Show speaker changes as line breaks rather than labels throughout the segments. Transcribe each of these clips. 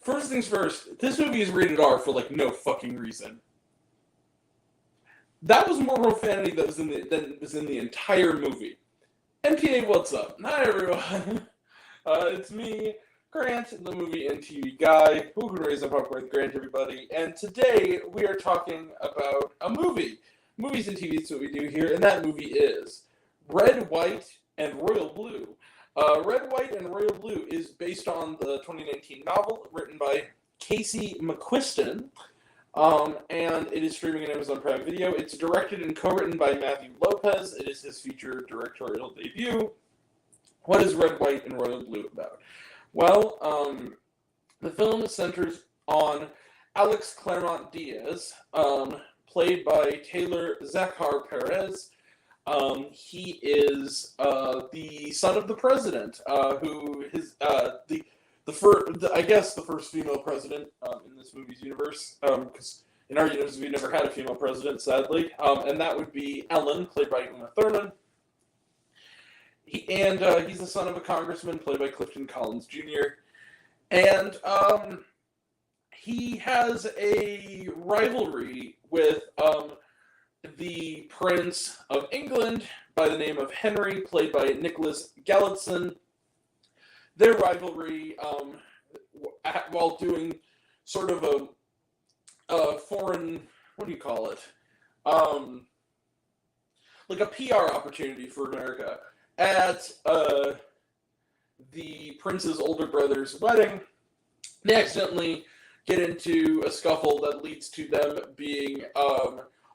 First things first, this movie is rated R for like no fucking reason. That was more profanity than was in the entire movie. MTA, what's up? Hi everyone. It's me, Grant, the movie and TV guy, who can raise up with Grant, everybody. And today we are talking about a movie. Movies and TV is what we do here, and that movie is Red, White, and Royal Blue. Red, White, and Royal Blue is based on the 2019 novel written by Casey McQuiston, and it is streaming on Amazon Prime Video. It's directed and co-written by Matthew Lopez. It is his feature directorial debut. What is Red, White, and Royal Blue about? Well, the film centers on Alex Claremont Diaz, played by Taylor Zachar Perez. He is the son of the president, who is the first female president in this movie's universe. Because in our universe, we never had a female president, sadly, and that would be Ellen, played by Uma Thurman. He's the son of a congressman, played by Clifton Collins Jr. And he has a rivalry with the Prince of England by the name of Henry, played by Nicholas Galitzine. Their rivalry, while doing sort of a foreign, what do you call it? Like a PR opportunity for America. At the prince's older brother's wedding, they accidentally get into a scuffle that leads to them being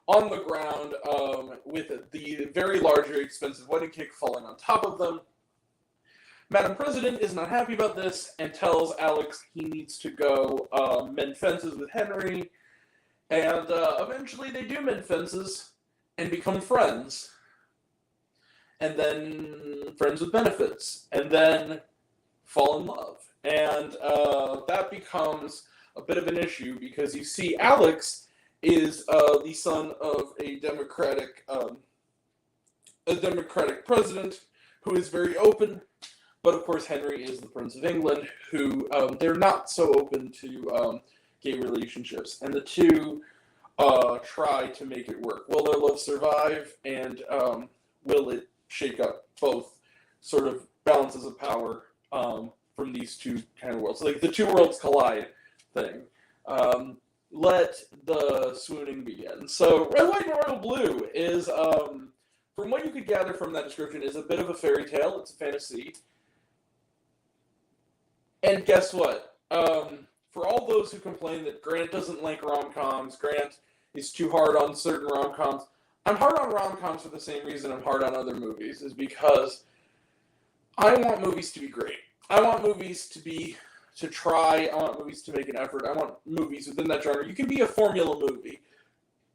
on the ground with the very large, very expensive wedding cake falling on top of them. Madam President is not happy about this and tells Alex he needs to go mend fences with Henry. And eventually they do mend fences and become friends. And then friends with benefits. And then fall in love. And that becomes a bit of an issue because you see Alex is the son of a Democratic president who is very open, but of course Henry is the Prince of England, who they're not so open to gay relationships, and the two try to make it work. Will their love survive, and will it shake up both sort of balances of power from these two kind of worlds? Like the two worlds collide thing. Let the swooning begin. So, Red, White, and Royal Blue is, from what you could gather from that description, is a bit of a fairy tale. It's a fantasy. And guess what? For all those who complain that Grant doesn't like rom-coms, Grant is too hard on certain rom-coms, I'm hard on rom-coms for the same reason I'm hard on other movies, is because I want movies to be great. I want movies to try. I want movies to make an effort. I want movies within that genre. You can be a formula movie,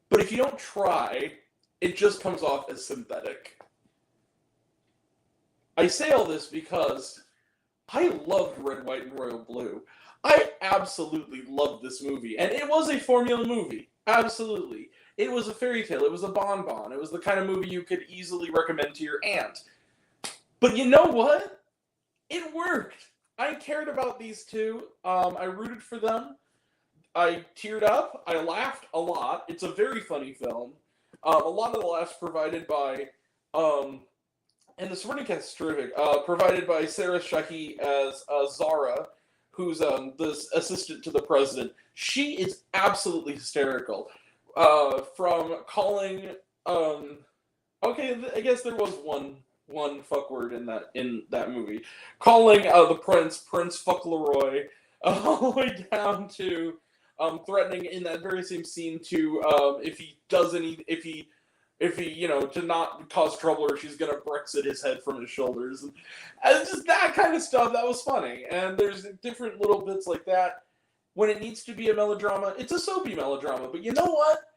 but if you don't try, it just comes off as synthetic. I say all this because I loved Red, White, and Royal Blue. I absolutely loved this movie, and it was a formula movie. Absolutely. It was a fairy tale. It was a bonbon. It was the kind of movie you could easily recommend to your aunt. But you know what? It worked. I cared about these two. I rooted for them. I teared up. I laughed a lot. It's a very funny film. A lot of the laughs provided by, and the supporting cast is terrific, provided by Sarah Shahi as Zara, who's the assistant to the president. She is absolutely hysterical. From calling, okay, I guess there was one fuck word in that movie, calling the Prince Fuck Leroy, all the way down to threatening in that very same scene to if he to not cause trouble or she's gonna Brexit his head from his shoulders, and just that kind of stuff. That was funny, and there's different little bits like that. When it needs to be a melodrama, it's a soapy melodrama. But you know what?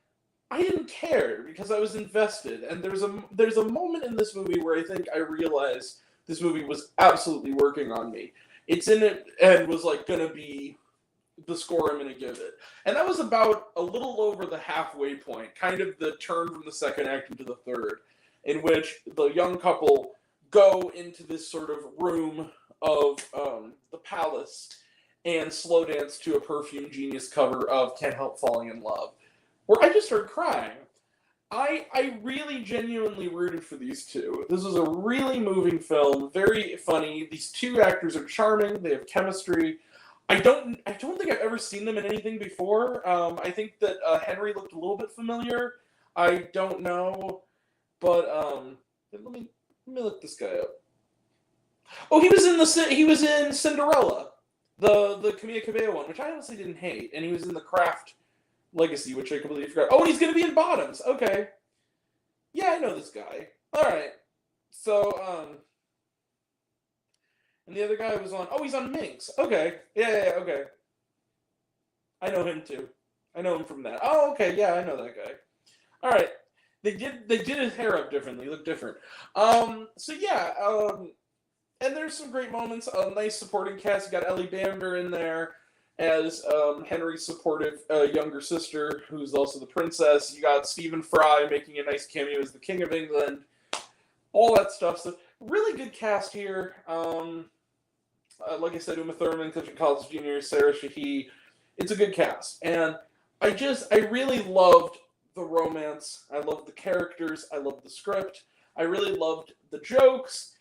I didn't care because I was invested, and there's a moment in this movie where I think I realized this movie was absolutely working on me. It's in it and was like gonna be the score I'm gonna give it, and that was about a little over the halfway point, kind of the turn from the second act into the third, in which the young couple go into this sort of room of the palace, and slow dance to a Perfume Genius cover of Can't Help Falling in Love, where I just started crying. I really genuinely rooted for these two. This was a really moving film, very funny. These two actors are charming. They have chemistry. I don't think I've ever seen them in anything before. I think that Henry looked a little bit familiar. I don't know, but let me look this guy up. Oh, he was in Cinderella, the Camilla Cabello one, which I honestly didn't hate, and he was in The Craft Legacy, which I completely forgot. Oh, and he's going to be in Bottoms. Okay. Yeah, I know this guy. All right. So, and the other guy was on. Oh, he's on Minx. Okay. Yeah, okay. I know him too. I know him from that. Oh, okay. Yeah, I know that guy. All right. They did his hair up differently. He looked different. So yeah. And there's some great moments. A nice supporting cast. You got Ellie Bamber in there as Henry's supportive younger sister, who's also the princess. You got Stephen Fry making a nice cameo as the King of England. All that stuff. So really good cast here. Like I said, Uma Thurman, Clifton Collins Jr., Sarah Shahi. It's a good cast. And I really loved the romance. I loved the characters. I loved the script. I really loved the jokes.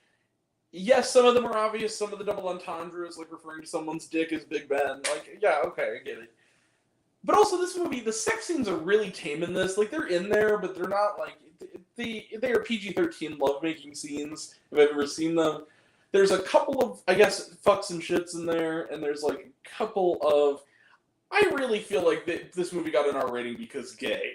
Yes, some of them are obvious. Some of the double entendres, like referring to someone's dick as Big Ben. Like, yeah, okay, I get it. But also, this movie, the sex scenes are really tame in this. Like, they're in there, but they're not, like, they are PG-13 lovemaking scenes, if I've ever seen them. There's a couple of, I guess, fucks and shits in there, and there's, like, a couple of... I really feel like this movie got an R rating because gay.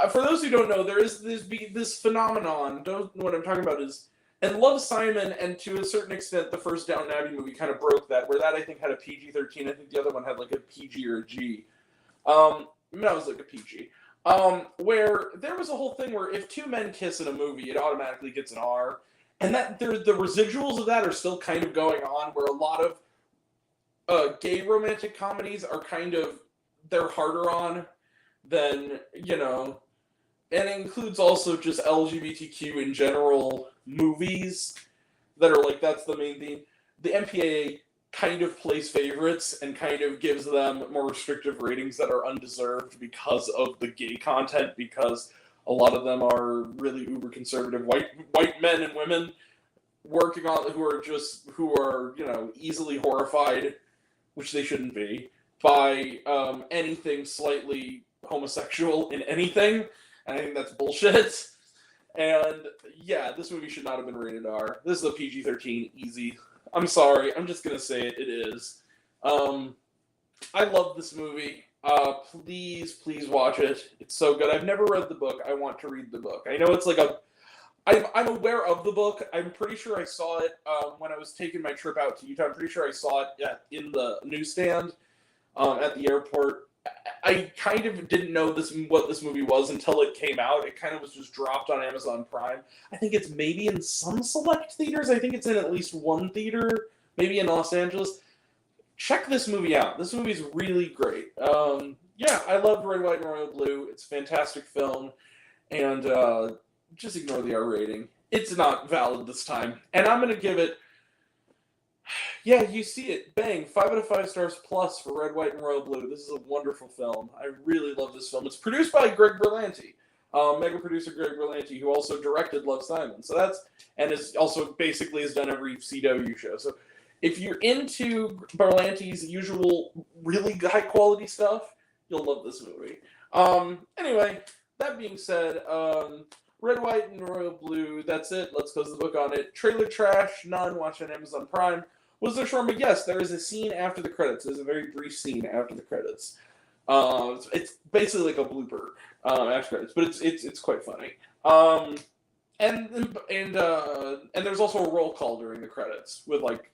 For those who don't know, there is this phenomenon. What I'm talking about is... And Love, Simon, and to a certain extent, the first Downton Abbey movie kind of broke that, where that, I think, had a PG-13. I think the other one had, like, a PG or a G. That was, like, a PG. Where there was a whole thing where if two men kiss in a movie, it automatically gets an R. And that the residuals of that are still kind of going on, where a lot of gay romantic comedies are kind of, they're harder on than, you know... And it includes also just LGBTQ in general movies that are like, that's the main theme. The MPAA kind of plays favorites and kind of gives them more restrictive ratings that are undeserved because of the gay content, because a lot of them are really uber conservative white men and women working on who are you know, easily horrified, which they shouldn't be, by anything slightly homosexual in anything. And I think that's bullshit. And yeah, this movie should not have been rated R. This is a PG-13, easy. I'm sorry, I'm just gonna say it. It is. I love this movie. Please watch it. It's so good. I've never read the book. I want to read the book. I know it's like I'm aware of the book. I'm pretty sure I saw it when I was taking my trip out to Utah. I'm pretty sure I saw it in the newsstand at the airport. I kind of didn't know what this movie was until it came out. It kind of was just dropped on Amazon Prime. I think it's maybe in some select theaters. I think it's in at least one theater, maybe in Los Angeles. Check this movie out. This movie's really great. Yeah, I loved Red, White, and Royal Blue. It's a fantastic film. And just ignore the R rating. It's not valid this time. And I'm going to give it... Yeah, you see it. Bang. 5 out of 5 stars plus for Red, White, and Royal Blue. This is a wonderful film. I really love this film. It's produced by Greg Berlanti, mega producer Greg Berlanti, who also directed Love, Simon. So that's, and is also basically has done every CW show. So if you're into Berlanti's usual really high quality stuff, you'll love this movie. Anyway, that being said, Red, White, and Royal Blue, that's it. Let's close the book on it. Trailer trash, none. Watch on Amazon Prime. Was there shawarma? Yes, there is a scene after the credits. There's a very brief scene after the credits. It's basically like a blooper after credits, but it's quite funny. And there's also a roll call during the credits with like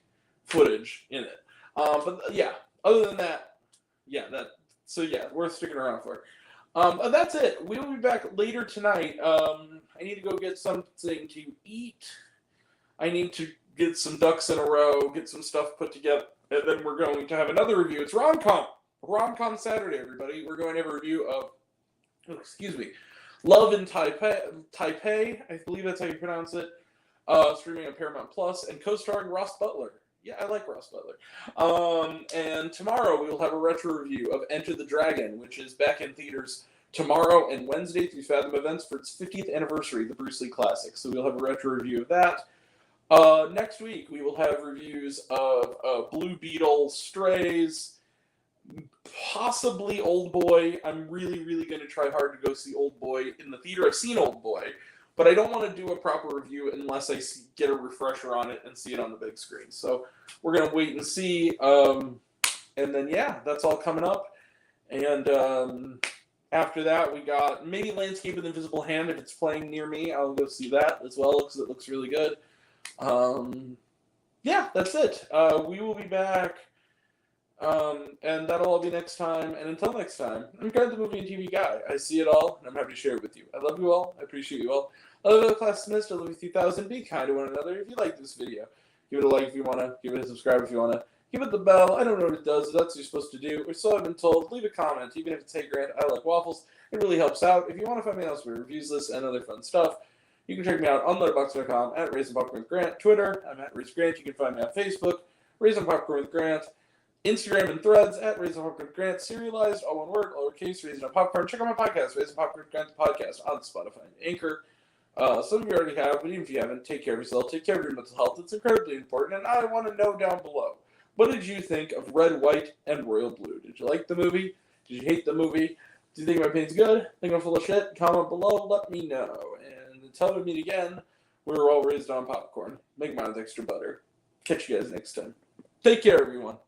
footage in it. But yeah, other than that, worth sticking around for. That's it. We will be back later tonight. I need to go get something to eat. I need to get some ducks in a row, get some stuff put together, and then we're going to have another review. It's rom-com. Rom-com Saturday, everybody. We're going to have a review of, Love in Taipei. I believe that's how you pronounce it. Streaming on Paramount Plus, and co-starring Ross Butler. Yeah, I like Ross Butler. And tomorrow we will have a retro review of Enter the Dragon, which is back in theaters tomorrow and Wednesday through Fathom Events for its 50th anniversary, the Bruce Lee Classic. So we'll have a retro review of that. Next week we will have reviews of Blue Beetle, Strays, possibly Old Boy. I'm really, really going to try hard to go see Old Boy in the theater. I've seen Old Boy, but I don't want to do a proper review unless I get a refresher on it and see it on the big screen. So we're going to wait and see. And then, yeah, that's all coming up. And after that, we got maybe Landscape of the Invisible Hand. If it's playing near me, I'll go see that as well because it looks really good. Yeah, that's it. We will be back. And that'll all be next time. And until next time, I'm Grant, the movie and TV guy. I see it all, and I'm happy to share it with you. I love you all. I appreciate you all. I love you, class dismissed. I love you 3000. Be kind to one another. If you like this video, give it a like if you want to. Give it a subscribe if you want to. Give it the bell. I don't know what it does. That's what you're supposed to do. Or so I've been told. Leave a comment. Even if it's, hey, Grant, I like waffles. It really helps out. If you want to find me else where reviews this and other fun stuff, you can check me out on letterboxd.com at Raisin Popcorn with Grant. Twitter, I'm at Raisin Grant. You can find me on Facebook, Raisin Popcorn with Grant. Instagram and Threads at Raisin Popcorn with Grant. Serialized, all one word, lowercase, Raisin Popcorn. Check out my podcast, Raisin Popcorn with Grant podcast on Spotify and Anchor. Some of you already have, but even if you haven't, take care of yourself. Take care of your mental health. It's incredibly important. And I want to know down below, what did you think of Red, White, and Royal Blue? Did you like the movie? Did you hate the movie? Do you think my opinion's good? Think I'm full of shit? Comment below. Let me know. And until we meet again, we were all raised on popcorn. Make mine with extra butter. Catch you guys next time. Take care, everyone.